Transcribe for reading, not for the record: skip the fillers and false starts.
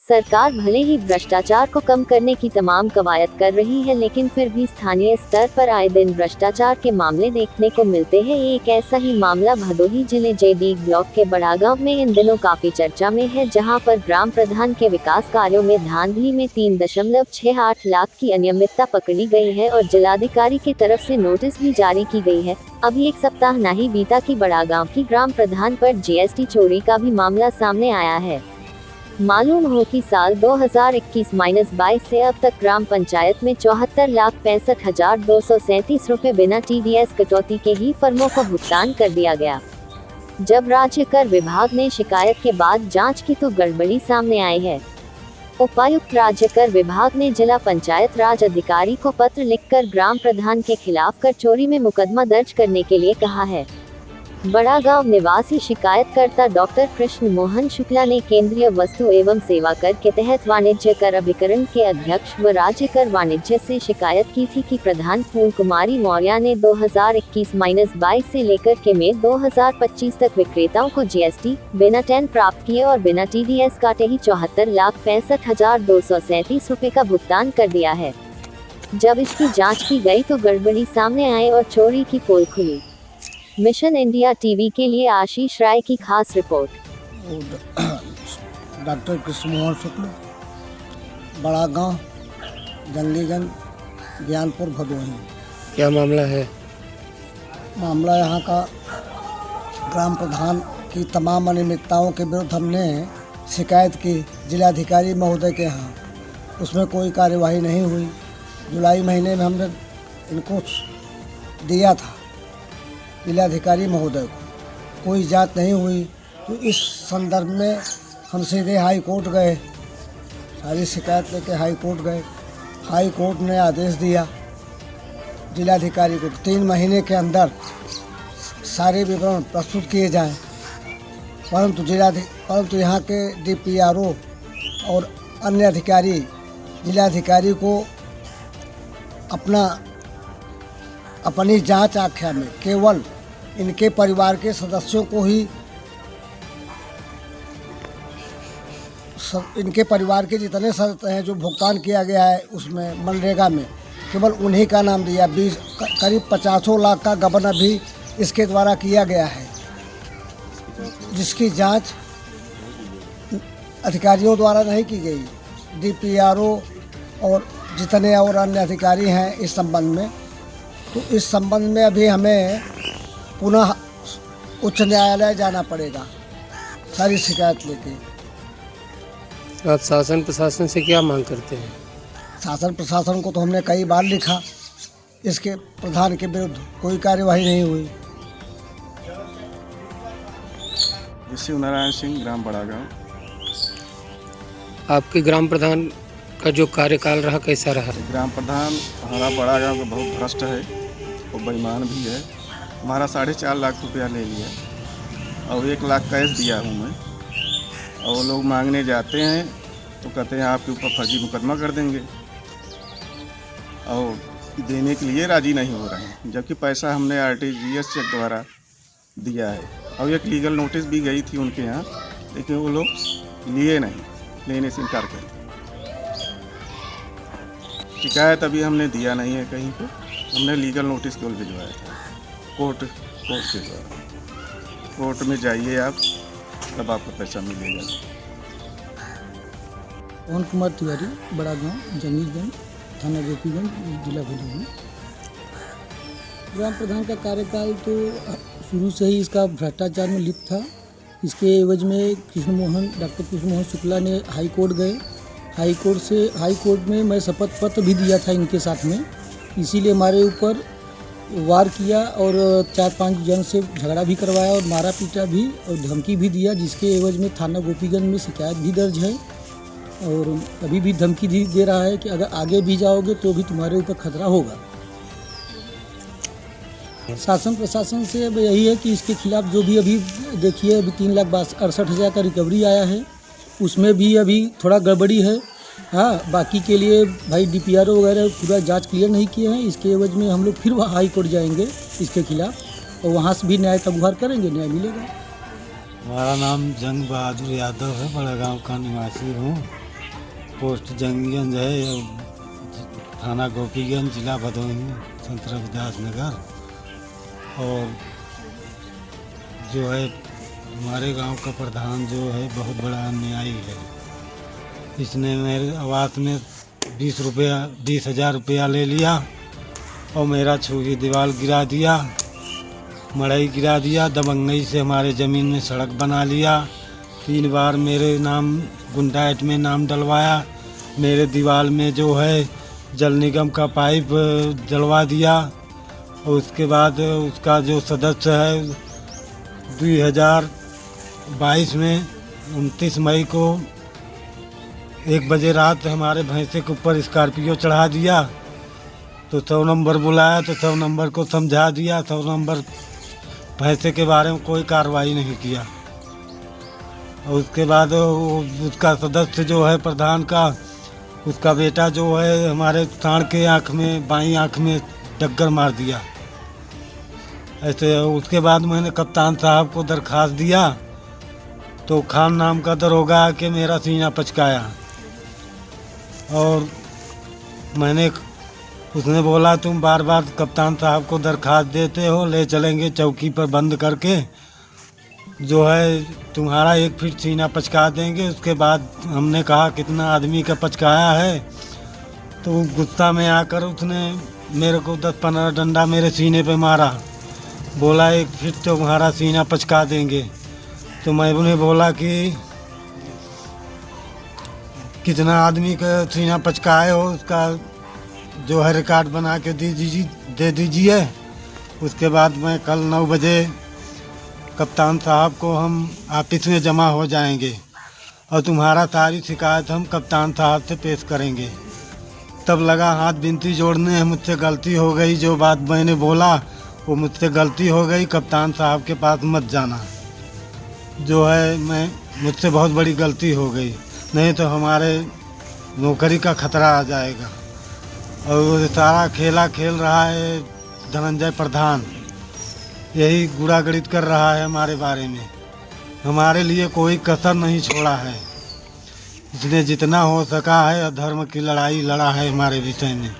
सरकार भले ही भ्रष्टाचार को कम करने की तमाम कवायद कर रही है, लेकिन फिर भी स्थानीय स्तर पर आए दिन भ्रष्टाचार के मामले देखने को मिलते हैं। एक ऐसा ही मामला भदोही जिले जेडी ब्लॉक के बड़ागांव में इन दिनों काफी चर्चा में है, जहां पर ग्राम प्रधान के विकास कार्यों में धांधली में 3.68 लाख की अनियमितता पकड़ी गई है और जिलाधिकारी की तरफ से नोटिस भी जारी की गई है। अभी एक सप्ताह नहीं बीता कि बड़ागांव की ग्राम प्रधान पर जीएसटी चोरी का भी मामला सामने आया है। मालूम हो कि साल 2021-22 से अब तक ग्राम पंचायत में 74,65,237 रुपए बिना टीडीएस कटौती के ही फर्मों को भुगतान कर दिया गया। जब राज्य कर विभाग ने शिकायत के बाद जांच की तो गड़बड़ी सामने आई है। उपायुक्त राज्य कर विभाग ने जिला पंचायत राज अधिकारी को पत्र लिखकर ग्राम प्रधान के खिलाफ कर चोरी में मुकदमा दर्ज करने के लिए कहा है। बड़ागांव निवासी शिकायतकर्ता डॉक्टर कृष्ण मोहन शुक्ला ने केंद्रीय वस्तु एवं सेवा कर के तहत वाणिज्य कर अभिकरण के अध्यक्ष व राज्य कर वाणिज्य से शिकायत की थी कि प्रधान फूल कुमारी मौर्य ने 2021-22 से लेकर के मई 2025 तक विक्रेताओं को जीएसटी बिना टैन प्राप्त किए और बिना टीडीएस काटे ही 74,65,237 रुपए का भुगतान कर दिया है। जब इसकी जाँच की गई तो गड़बड़ी सामने आई और चोरी की पोल खुली। मिशन इंडिया टीवी के लिए आशीष राय की खास रिपोर्ट। डॉक्टर कृष्ण मोहन शुक्ल, बड़ागांव, जंगलीगंज, ज्ञानपुर, भदोही। क्या मामला है? मामला यहाँ का ग्राम प्रधान की तमाम अनियमितताओं के विरुद्ध हमने शिकायत की जिलाधिकारी महोदय के यहाँ। उसमें कोई कार्यवाही नहीं हुई। जुलाई महीने में हमने इनको दिया था जिलाधिकारी महोदय को, कोई जांच नहीं हुई। तो इस संदर्भ में हम सीधे हाई कोर्ट गए, सारी शिकायत लेके हाई कोर्ट गए। हाई कोर्ट ने आदेश दिया जिलाधिकारी को 3 महीने के अंदर सारे विवरण प्रस्तुत किए जाएं, परंतु यहाँ के डीपीआरओ और अन्य अधिकारी जिलाधिकारी को अपनी जांच आख्या में केवल इनके परिवार के सदस्यों को ही, इनके परिवार के जितने सदस्य हैं जो भुगतान किया गया है उसमें मनरेगा में, केवल उन्हीं का नाम दिया। करीब 50 लाख का गबन अभी इसके द्वारा किया गया है, जिसकी जांच अधिकारियों द्वारा नहीं की गई। डीपीआरओ और जितने और अन्य अधिकारी हैं इस संबंध में, तो इस संबंध में अभी हमें पुनः उच्च न्यायालय जाना पड़ेगा सारी शिकायत लेके। आप शासन प्रशासन से क्या मांग करते हैं? शासन प्रशासन को तो हमने कई बार लिखा, इसके प्रधान के विरुद्ध कोई कार्यवाही नहीं हुई। शिव नारायण सिंह, ग्राम बड़ागांव। आपके ग्राम प्रधान का जो कार्यकाल रहा कैसा रहा? ग्राम प्रधान हमारा बड़ागांव का बहुत भ्रष्ट है और बेईमान भी है। हमारा 4.5 लाख रुपया ले लिया और 1 लाख कैश दिया हूँ मैं, और वो लोग मांगने जाते हैं तो कहते हैं आपके ऊपर फर्जी मुकदमा कर देंगे, और देने के लिए राजी नहीं हो रहे हैं, जबकि पैसा हमने आरटीजीएस चेक द्वारा दिया है। और एक लीगल नोटिस भी गई थी उनके यहाँ, लेकिन वो लोग लिए नहीं, लेने से इनकार कर दिया। शिकायत अभी हमने दिया नहीं है कहीं पे, हमने लीगल नोटिस केवल भिजवाया था कोर्ट के द्वारा। कोर्ट में जाइए आप, तब आपको पैसा मिलेगा। पवन कुमार तिवारी, बड़ागांव, जंगलीगंज, थाना गोपीगंज, जिला भदोही। ग्राम प्रधान का कार्यकाल तो शुरू से ही इसका भ्रष्टाचार में लिप्त था। इसके एवज में डॉक्टर कृष्ण मोहन शुक्ला ने हाई कोर्ट गए। हाई कोर्ट में मैं शपथ पत्र भी दिया था इनके साथ में, इसीलिए हमारे ऊपर वार किया और 4-5 जन से झगड़ा भी करवाया और मारा पीटा भी और धमकी भी दिया, जिसके एवज में थाना गोपीगंज में शिकायत भी दर्ज है। और अभी भी धमकी दे रहा है कि अगर आगे भी जाओगे तो भी तुम्हारे ऊपर खतरा होगा। शासन प्रशासन से अब यही है कि इसके खिलाफ जो भी अभी देखिए, अभी 3,68,000 का रिकवरी आया है, उसमें भी अभी थोड़ा गड़बड़ी है। हाँ, बाकी के लिए भाई डीपीआरओ वगैरह पूरा जांच क्लियर नहीं किए हैं। इसके एवज में हम लोग फिर हाई कोर्ट जाएंगे इसके खिलाफ और वहाँ से भी न्याय का गुहार करेंगे, न्याय मिलेगा। हमारा नाम जंग बहादुर यादव है, बड़ागांव का निवासी हूँ। पोस्ट जंगीगंज है, थाना गोपीगंज, जिला भदोही, संत रविदास नगर। और जो है हमारे गांव का प्रधान जो है बहुत बड़ा अन्यायी है। इसने मेरे आवास में 20,000 रुपया ले लिया और मेरा छुरी दीवार गिरा दिया, मड़ई गिरा दिया, दबंगई से हमारे ज़मीन में सड़क बना लिया। 3 बार मेरे नाम गुंडाइट में नाम डलवाया। मेरे दीवार में जो है जल निगम का पाइप डलवा दिया। और उसके बाद उसका जो सदस्य है 2022 में 29 मई को 1 बजे रात हमारे भैंसे के ऊपर स्कॉर्पियो चढ़ा दिया। तो 100 नंबर बुलाया तो 100 नंबर को समझा दिया। 100 नंबर भैंसे के बारे में कोई कार्रवाई नहीं किया। और उसके बाद उसका सदस्य जो है प्रधान का, उसका बेटा जो है हमारे साढ़ के आँख में, बाईं आँख में टक्कर मार दिया। ऐसे उसके बाद मैंने कप्तान साहब को दरखास्त दिया तो खान नाम का दरोगा आके मेरा सीना पचकाया। और मैंने उसने बोला तुम बार बार कप्तान साहब को दरखास्त देते हो, ले चलेंगे चौकी पर बंद करके, जो है तुम्हारा 1 फीट सीना पचका देंगे। उसके बाद हमने कहा कितना आदमी का पचकाया है, तो गुस्सा में आकर उसने मेरे को 10-15 डंडा मेरे सीने पे मारा। बोला 1 फीट तुम्हारा सीना पचका देंगे। तो मैं उन्हें बोला कि कितना आदमी का सीना पचकाए हो उसका जो है रिकॉर्ड बना के दे दीजिए। उसके बाद मैं कल 9 बजे कप्तान साहब को हम ऑफिस में जमा हो जाएंगे और तुम्हारा सारी शिकायत हम कप्तान साहब से पेश करेंगे। तब लगा हाथ विनती जोड़ने, मुझसे गलती हो गई, जो बात मैंने बोला वो मुझसे गलती हो गई, कप्तान साहब के पास मत जाना, जो है मुझसे बहुत बड़ी गलती हो गई, नहीं तो हमारे नौकरी का खतरा आ जाएगा। और वो सारा खेला खेल रहा है धनंजय प्रधान, यही गुड़ागड़ित कर रहा है हमारे बारे में। हमारे लिए कोई कसर नहीं छोड़ा है। इसने जितना हो सका है अधर्म की लड़ाई लड़ा है हमारे विषय में।